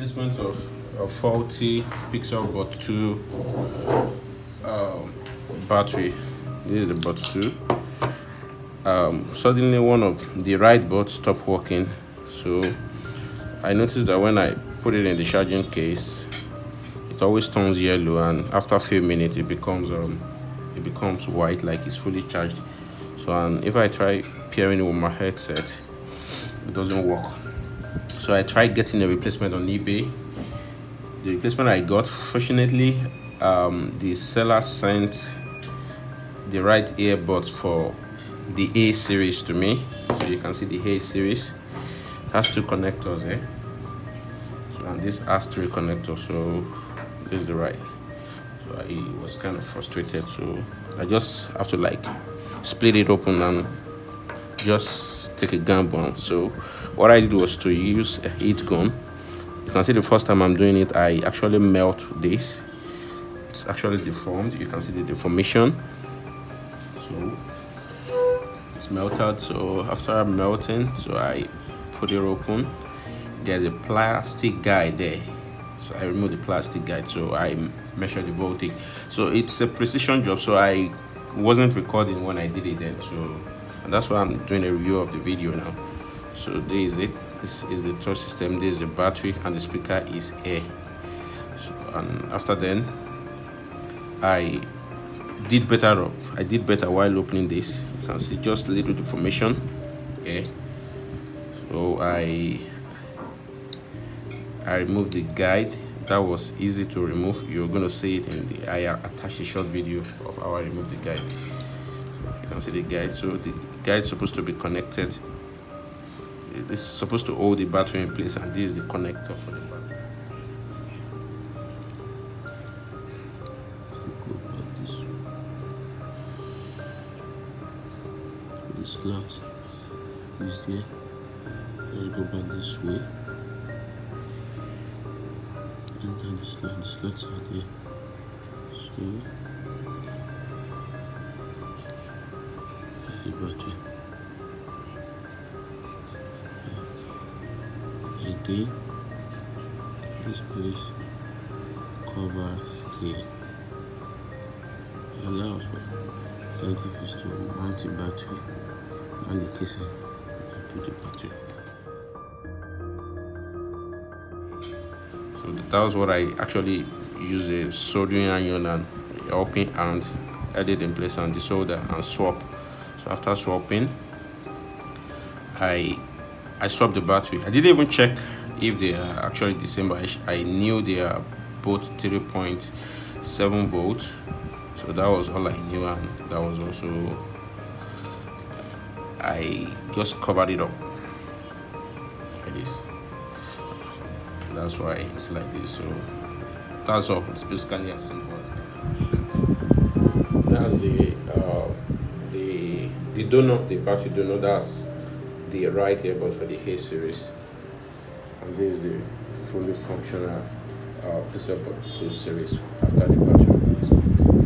replacement of a faulty Pixelbud 2 battery. This is the Bud 2. Suddenly one of the right buds stopped working, so I noticed that when I put it in the charging case, it always turns yellow, and after a few minutes it becomes white, like it's fully charged. So, and if I try pairing it with my headset, it doesn't work. So I tried getting a replacement on eBay. The replacement I got, fortunately, the seller sent the right earbuds for the A series to me. So you can see the A series. It has two connectors there. So, and this has three connectors. So this is the right. So I was kind of frustrated. So I just have to like split it open and just take a gamble. So what I did was to use a heat gun. You can see the first time I'm doing it, I actually melt this. It's actually deformed. You can see the deformation. So it's melted. So after melting, so I put it open. There's a plastic guide there. So I remove the plastic guide. So I measure the voltage. So it's a precision job. So I wasn't recording when I did it then. So and that's why I'm doing a review of the video now. So this is it. This is the touch system. This is the battery, and the speaker is air. So, and after then, I did better while opening this. You can see just a little deformation. Okay. So I removed the guide. That was easy to remove. You're going to see it in the I attached a short video of how I removed the guide. So you can see the guide. So the guide is supposed to be connected. This is supposed to hold the battery in place, and this is the connector for the battery. The slot is there. Let's go back this way. Enter the slots are there. So the battery. Again, this place covers here. Allows for is to mount the battery and the casing and put the battery. So that was what I actually used, a soldering iron and helping and held it in place and desolder and swap. So after swapping, I swapped the battery. I didn't even check if they are actually the same, but I knew they are both 3.7 volts. So that was all I knew, and that was also, I just covered it up like this. That's why it's like this. So that's all. It's basically as simple as that. That's the donor, the battery donor. That's the right earbud for the A series, and this is the fully functional Pixelbud 2 series after the battery replacement.